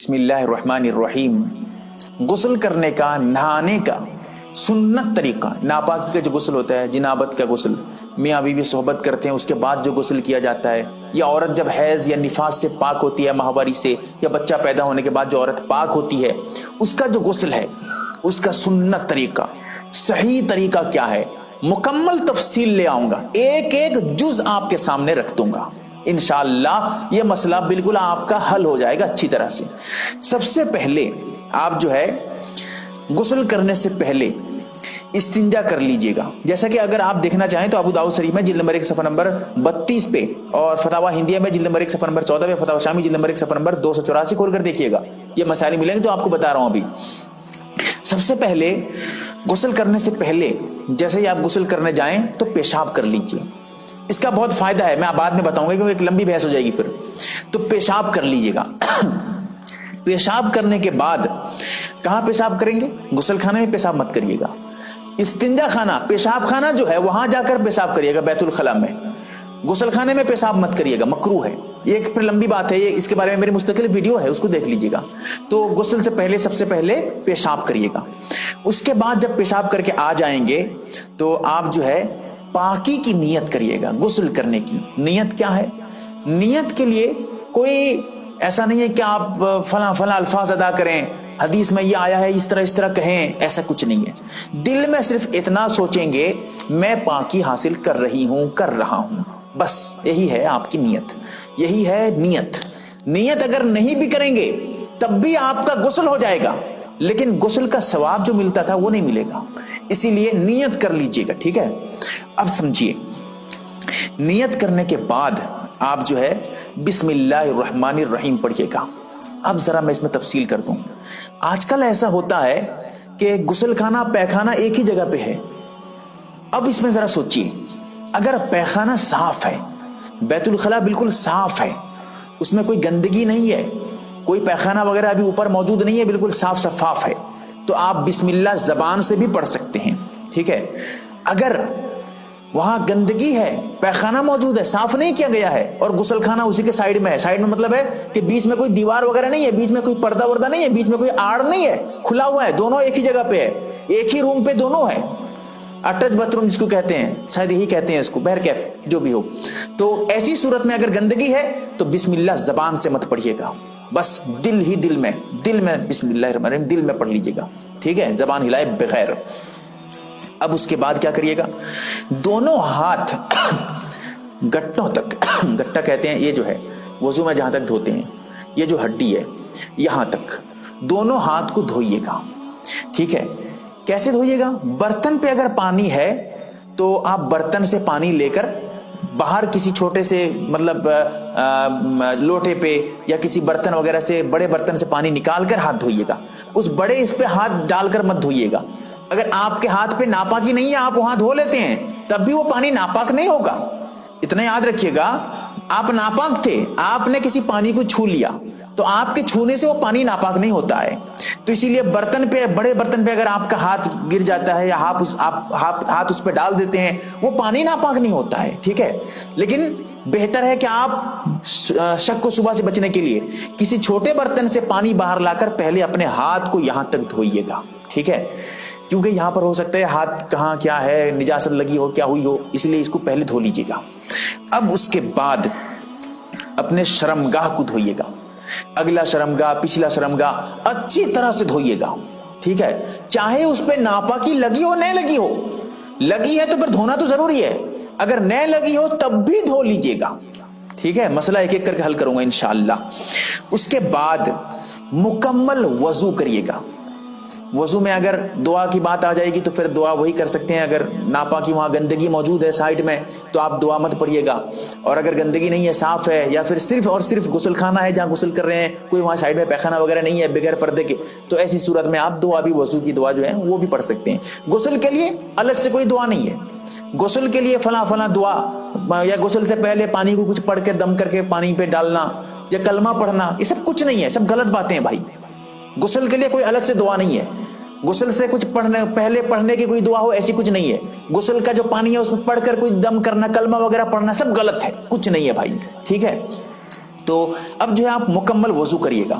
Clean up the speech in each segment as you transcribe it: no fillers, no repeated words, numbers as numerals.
بسم اللہ الرحمن الرحیم۔ غسل کرنے کا، نہانے کا سنت طریقہ، ناپاکی کا جو غسل ہوتا ہے، جنابت کا غسل، میاں بیوی صحبت کرتے ہیں اس کے بعد جو غسل کیا جاتا ہے، یا عورت جب حیض یا نفاس سے پاک ہوتی ہے، ماہواری سے، یا بچہ پیدا ہونے کے بعد جو عورت پاک ہوتی ہے اس کا جو غسل ہے، اس کا سنت طریقہ، صحیح طریقہ کیا ہے، مکمل تفصیل لے آؤں گا، ایک ایک جز آپ کے سامنے رکھ دوں گا۔ انشاءاللہ یہ مسئلہ بالکل آپ کا حل ہو جائے گا اچھی طرح سے۔ سب سے پہلے آپ جو ہے غسل کرنے سے پہلے استنجا کر لیجئے گا۔ جیسا کہ اگر آپ دیکھنا چاہیں تو ابو داؤد شریف میں جلد نمبر 1 صفحہ نمبر 32 پہ، اور فتاوی ہندیہ میں جلد نمبر 1 صفحہ نمبر 14 پہ، فتاوی شامی جلد نمبر 1 صفحہ نمبر 284 کھول کر دیکھیے گا، یہ مسائل ملیں گے تو آپ کو بتا رہا ہوں ابھی۔ سب سے پہلے غسل کرنے سے پہلے جیسے ہی آپ غسل کرنے جائیں تو پیشاب کر لیجئے۔ اس کا بہت فائدہ ہے، میں بعد میں بتاؤں گا کیونکہ ایک لمبی بحث ہو جائے گی پھر۔ تو پیشاب کر لیجئے گا۔ پیشاب کرنے کے بعد کہاں پیشاب کریں گے؟ غسل خانے میں پیشاب مت کریے گا۔ استنجا خانہ، پیشاب خانہ جو ہے وہاں جا کر پیشاب کریے گا، بیت الخلاء میں۔ غسل خانے میں پیشاب مت کریے گا، مکروہ ہے۔ یہ ایک پھر لمبی بات ہے، یہ اس کے بارے میں میری مستقل ویڈیو ہے، اس کو دیکھ لیجئے گا۔ تو غسل سے پہلے سب سے پہلے پیشاب کریے گا۔ اس کے بعد جب پیشاب کر کے آ جائیں گے تو آپ جو ہے پاکی کی نیت کریے گا۔ غسل کرنے کی نیت کیا ہے؟ نیت کے لیے کوئی ایسا نہیں ہے کہ آپ فلاں فلاں الفاظ ادا کریں، حدیث میں یہ آیا ہے اس طرح کہیں، ایسا کچھ نہیں ہے۔ دل میں صرف اتنا سوچیں گے میں پاکی حاصل کر رہی ہوں، کر رہا ہوں، بس یہی ہے آپ کی نیت، یہی ہے نیت۔ نیت اگر نہیں بھی کریں گے تب بھی آپ کا غسل ہو جائے گا، لیکن غسل کا ثواب جو ملتا تھا وہ نہیں ملے گا، اسی لیے نیت کر لیجئے گا، ٹھیک ہے؟ اب سمجھیے، نیت کرنے کے بعد آپ جو ہے بسم اللہ الرحمن الرحیم پڑھیے گا۔ اب ذرا میں اس میں تفصیل کر دوں۔ آج کل ایسا ہوتا ہے کہ غسل خانہ پیخانہ ایک ہی جگہ پہ ہے۔ اب اس میں ذرا سوچیے، اگر پیخانہ صاف ہے، بیت الخلاء بالکل صاف ہے، اس میں کوئی گندگی نہیں ہے، کوئی پیخانہ وغیرہ ابھی اوپر موجود نہیں ہے، بالکل صاف شفاف ہے، تو آپ بسم اللہ زبان سے بھی پڑھ سکتے ہیں، ٹھیک ہے؟ اگر وہاں گندگی ہے، پیخانہ موجود ہے، صاف نہیں کیا گیا ہے، اور غسل خانہ اسی کے سائیڈ میں ہے، سائیڈ میں مطلب ہے کہ بیچ میں کوئی دیوار وغیرہ نہیں ہے، بیچ میں کوئی پردہ وردہ نہیں ہے، بیچ میں کوئی آڑ نہیں ہے، کھلا ہوا ہے، دونوں ایک ہی جگہ پہ ہے، ایک ہی روم پہ دونوں ہے، اٹیچ باتھ روم جس کو کہتے ہیں، شاید یہی کہتے ہیں اس کو، بہرکیف جو بھی ہو۔ تو ایسی صورت میں اگر گندگی ہے تو بسم اللہ زبان سے مت پڑھیے گا، بس دل ہی دل میں بسم اللہ الرحمن الرحیم دل میں پڑھ لیجیے گا، ٹھیک ہے؟ زبان ہلائے بغیر۔ اب اس کے بعد کیا کریے گا؟ دونوں ہاتھ گٹوں تک، گٹا کہتے ہیں یہ جو ہے وضو میں جہاں تک دھوتے ہیں، یہ جو ہڈی ہے یہاں تک دونوں ہاتھ کو دھوئیے گا، ٹھیک ہے؟ کیسے دھوئیے گا؟ برتن پہ اگر پانی ہے تو آپ برتن سے پانی لے کر باہر کسی چھوٹے سے مطلب لوٹے پہ یا کسی برتن وغیرہ سے، بڑے برتن سے پانی نکال کر ہاتھ دھوئیے گا، اس بڑے اس پہ ہاتھ ڈال کر مت دھوئیے گا۔ اگر آپ کے ہاتھ پہ ناپاکی نہیں ہے، آپ وہاں دھو لیتے ہیں، تب بھی وہ پانی ناپاک نہیں ہوگا، اتنا یاد رکھیے گا۔ آپ ناپاک تھے، آپ نے کسی پانی کو چھو لیا تو آپ کے چھونے سے وہ پانی ناپاک نہیں ہوتا ہے، تو اسی لیے برتن پہ، بڑے برتن پہ اگر آپ کا ہاتھ گر جاتا ہے یا ہاتھ اس پہ ڈال دیتے ہیں، وہ پانی ناپاک نہیں ہوتا ہے، ٹھیک ہے؟ لیکن بہتر ہے کہ آپ شک و شبہ سے بچنے کے لیے کسی چھوٹے برتن سے پانی باہر لا کر پہلے اپنے ہاتھ کو یہاں تک دھوئیے گا، ٹھیک ہے؟ کیونکہ یہاں پر ہو سکتا ہے ہاتھ کہاں کیا ہے، نجاست لگی ہو، کیا ہوئی ہو، اس لیے اس کو پہلے دھو لیجیے گا۔ اب اس کے بعد اپنے شرمگاہ کو دھوئیے گا، اگلا شرمگاہ، پچھلا شرمگاہ اچھی طرح سے دھوئیے گا، ٹھیک ہے؟ چاہے اس پہ ناپاکی لگی ہو نہ لگی ہو، لگی ہے تو پھر دھونا تو ضروری ہے، اگر نہ لگی ہو تب بھی دھو لیجیے گا، ٹھیک ہے؟ مسئلہ ایک ایک کر کے حل کروں گا انشاءاللہ۔ اس کے بعد مکمل وضو کریے گا۔ وضو میں اگر دعا کی بات آ جائے گی تو پھر دعا وہی کر سکتے ہیں، اگر ناپاکی وہاں گندگی موجود ہے سائیڈ میں تو آپ دعا مت پڑھیے گا، اور اگر گندگی نہیں ہے، صاف ہے، یا پھر صرف اور صرف غسل خانہ ہے جہاں غسل کر رہے ہیں، کوئی وہاں سائیڈ میں پیخانہ وغیرہ نہیں ہے بغیر پردے کے، تو ایسی صورت میں آپ دعا بھی، وضو کی دعا جو ہے وہ بھی پڑھ سکتے ہیں۔ غسل کے لیے الگ سے کوئی دعا نہیں ہے، غسل کے لیے فلاں فلاں دعا، یا غسل سے پہلے پانی کو کچھ پڑھ کے دم کر کے پانی پہ ڈالنا، یا کلمہ پڑھنا، یہ سب کچھ نہیں ہے، سب غلط باتیں ہیں بھائی۔ غسل کے لیے کوئی الگ سے دعا نہیں ہے، غسل سے کچھ پہلے پڑھنے کی کوئی دعا ہو ایسی کچھ نہیں ہے، غسل کا جو پانی ہے اس میں پڑھ کر کوئی دم کرنا، کلمہ وغیرہ پڑھنا، سب غلط ہے، کچھ نہیں ہے بھائی، ٹھیک ہے؟ تو اب جو ہے آپ مکمل وضو کریے گا۔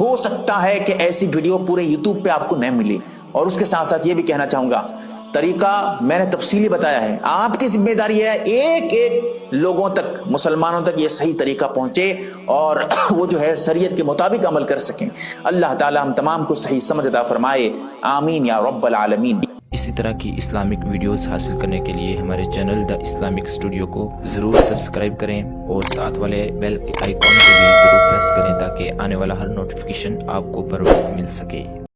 ہو سکتا ہے کہ ایسی ویڈیو پورے یوٹیوب پہ آپ کو نہیں ملی. اور اس کے ساتھ ساتھ یہ بھی کہنا چاہوں گا، طریقہ میں نے تفصیلی بتایا ہے، آپ کی ذمہ داری ہے ایک ایک لوگوں تک، مسلمانوں تک یہ صحیح طریقہ پہنچے اور وہ جو ہے شریعت کے مطابق عمل کر سکیں. اللہ تعالی ہم تمام کو صحیح سمجھ عطا فرمائے، آمین یا رب العالمین. اسی طرح کی اسلامک ویڈیوز حاصل کرنے کے لیے ہمارے چینل دا اسلامک اسٹوڈیو کو ضرور سبسکرائب کریں اور ساتھ والے بیل آئیکن کو بھی ضرور پریس کریں تاکہ آنے والا ہر نوٹیفیکیشن آپ کو بر وقت مل سکے.